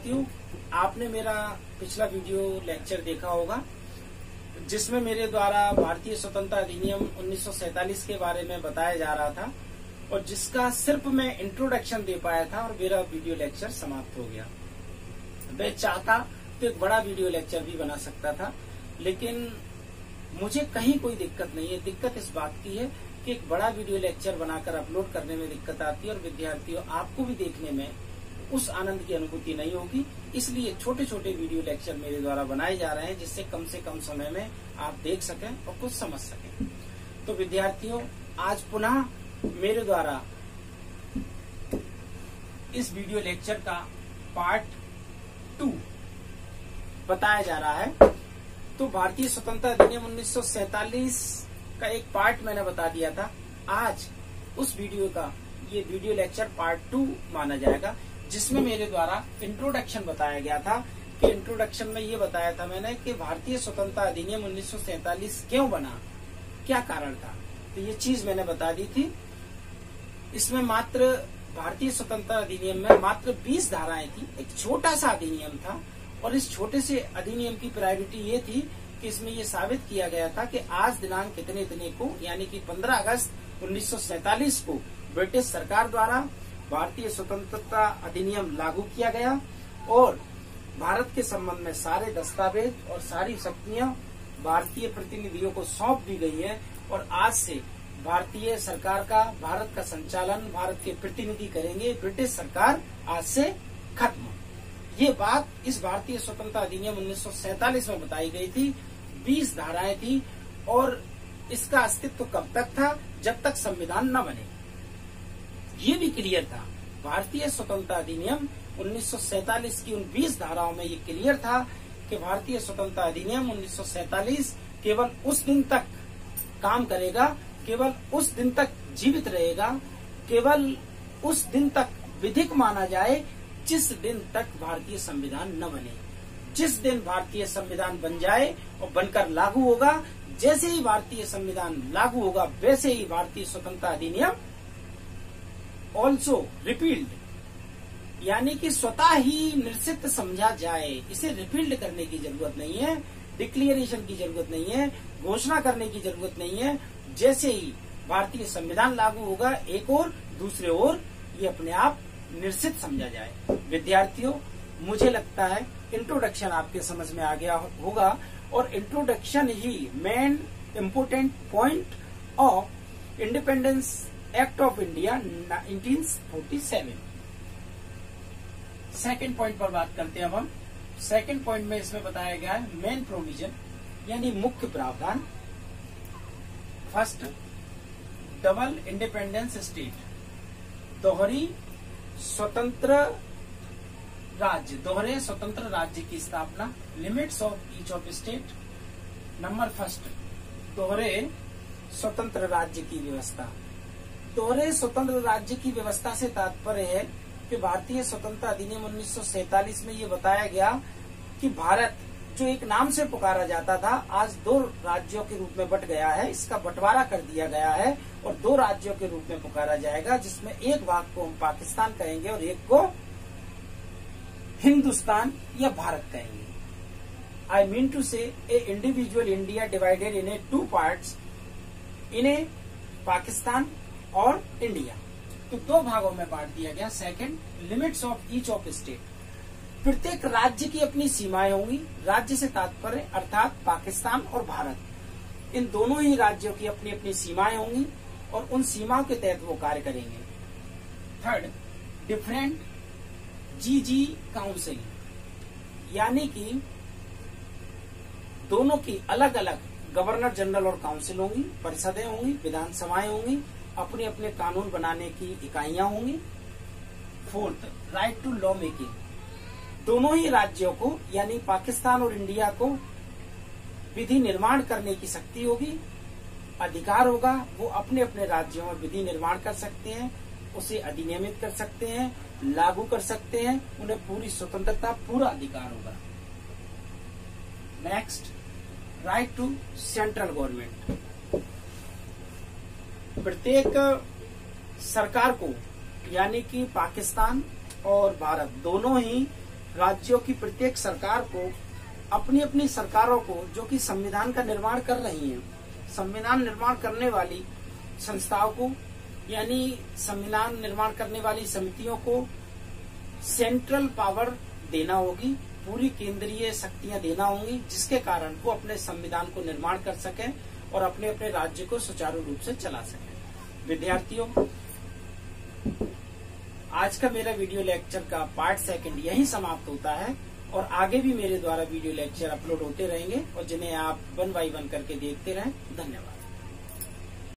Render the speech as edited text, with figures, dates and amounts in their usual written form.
विद्यार्थियों, आपने मेरा पिछला वीडियो लेक्चर देखा होगा जिसमें मेरे द्वारा भारतीय स्वतंत्रता अधिनियम 1947 के बारे में बताया जा रहा था और जिसका सिर्फ मैं इंट्रोडक्शन दे पाया था और मेरा वीडियो लेक्चर समाप्त हो गया। मैं चाहता तो एक बड़ा वीडियो लेक्चर भी बना सकता था, लेकिन मुझे कहीं कोई दिक्कत नहीं है। दिक्कत इस बात की है कि एक बड़ा वीडियो लेक्चर बनाकर अपलोड करने में दिक्कत आती है और विद्यार्थियों आपको भी देखने में उस आनंद की अनुभूति नहीं होगी। इसलिए छोटे छोटे वीडियो लेक्चर मेरे द्वारा बनाए जा रहे हैं जिससे कम से कम समय में आप देख सकें और कुछ समझ सकें। तो विद्यार्थियों, आज पुनः मेरे द्वारा इस वीडियो लेक्चर का पार्ट 2 बताया जा रहा है। तो भारतीय स्वतंत्रता अधिनियम 1947 का एक पार्ट मैंने बता दिया था। आज उस वीडियो का ये वीडियो लेक्चर पार्ट 2 माना जाएगा, जिसमें मेरे द्वारा इंट्रोडक्शन बताया गया था। कि इंट्रोडक्शन में ये बताया था मैंने कि भारतीय स्वतंत्रता अधिनियम 1947 क्यों बना, क्या कारण था। तो ये चीज मैंने बता दी थी। इसमें मात्र भारतीय स्वतंत्रता अधिनियम में मात्र 20 धाराएं थी। एक छोटा सा अधिनियम था और इस छोटे से अधिनियम की प्रायोरिटी ये थी कि इसमें ये साबित किया गया था कि आज दिनांक इतने को यानी कि 15 अगस्त 1947 को ब्रिटिश सरकार द्वारा भारतीय स्वतंत्रता अधिनियम लागू किया गया और भारत के संबंध में सारे दस्तावेज और सारी शक्तियां भारतीय प्रतिनिधियों को सौंप दी गई है और आज से भारतीय सरकार का भारत का संचालन भारत के प्रतिनिधि करेंगे। ब्रिटिश सरकार आज से खत्म। ये बात इस भारतीय स्वतंत्रता अधिनियम 1947 में बताई गई थी। 20 धाराएं थी और इसका अस्तित्व कब तक था, जब तक संविधान न बने। ये भी क्लियर था। भारतीय स्वतंत्रता अधिनियम 1947 की उन 20 धाराओं में ये क्लियर था कि भारतीय स्वतंत्रता अधिनियम 1947 केवल उस दिन तक काम करेगा, केवल उस दिन तक जीवित रहेगा, केवल उस दिन तक विधिक माना जाए जिस दिन तक भारतीय संविधान न बने। जिस दिन भारतीय संविधान बन जाए और बनकर लागू होगा, जैसे ही भारतीय संविधान लागू होगा वैसे ही भारतीय स्वतंत्रता अधिनियम ऑल्सो रिपील्ड, यानी कि स्वतः ही निश्चित समझा जाए। इसे रिपील्ड करने की जरूरत नहीं है, डिक्लेरेशन की जरूरत नहीं है, घोषणा करने की जरूरत नहीं है। जैसे ही भारतीय संविधान लागू होगा एक और दूसरे ओर ये अपने आप निश्चित समझा जाए। विद्यार्थियों, मुझे लगता है इंट्रोडक्शन आपके समझ में आ गया होगा और introduction he main important point of independence act of India 1947। Second point पर बात करते हैं अब हम। सेकेंड पॉइंट में इसमें बताया गया है मेन प्रोविजन यानी मुख्य प्रावधान। फर्स्ट, डबल इंडिपेंडेंस स्टेट, दोहरी स्वतंत्र राज्य, दोहरे स्वतंत्र राज्य की स्थापना। Limits of each of state. Number first, दोहरे स्वतंत्र राज्य की व्यवस्था। दोहरे स्वतंत्र राज्य की व्यवस्था से तात्पर्य है कि भारतीय स्वतंत्रता अधिनियम 1947 में ये बताया गया कि भारत जो एक नाम से पुकारा जाता था आज 2 राज्यों के रूप में बट गया है। इसका बंटवारा कर दिया गया है और 2 राज्यों के रूप में पुकारा जाएगा, जिसमें एक भाग को हम पाकिस्तान कहेंगे और एक को हिंदुस्तान या भारत कहेंगे। आई mean to say a individual India divided in 2 parts, in a Pakistan और इंडिया। तो 2 भागों में बांट दिया गया। Second, limits of each of state. प्रत्येक राज्य की अपनी सीमाएं होंगी। राज्य से तात्पर्य अर्थात पाकिस्तान और भारत, इन दोनों ही राज्यों की अपनी अपनी सीमाएं होंगी और उन सीमाओं के तहत वो कार्य करेंगे। थर्ड, डिफरेंट जीजी काउंसिल, यानी कि दोनों की अलग अलग गवर्नर जनरल और काउंसिल होंगी, परिषदें होंगी, विधानसभाएं होंगी, अपने अपने कानून बनाने की इकाइयां होंगी। Fourth, right to law making. दोनों ही राज्यों को यानी पाकिस्तान और इंडिया को विधि निर्माण करने की शक्ति होगी, अधिकार होगा। वो अपने अपने राज्यों में विधि निर्माण कर सकते हैं, उसे अधिनियमित कर सकते हैं, लागू कर सकते हैं। उन्हें पूरी स्वतंत्रता, पूरा अधिकार होगा। Next, right to central government. प्रत्येक सरकार को यानी कि पाकिस्तान और भारत दोनों ही राज्यों की प्रत्येक सरकार को अपनी अपनी सरकारों को, जो कि संविधान का निर्माण कर रही हैं, संविधान निर्माण करने वाली संस्थाओं को यानी संविधान निर्माण करने वाली समितियों को सेंट्रल पावर देना होगी, पूरी केंद्रीय शक्तियां देना होंगी, जिसके कारण वो अपने संविधान को निर्माण कर सकें और अपने अपने राज्य को सुचारू रूप से चला सकें। विद्यार्थियों, आज का मेरा वीडियो लेक्चर का पार्ट 2 यहीं समाप्त होता है और आगे भी मेरे द्वारा वीडियो लेक्चर अपलोड होते रहेंगे और जिन्हें आप 1 by 1 करके देखते रहें। धन्यवाद।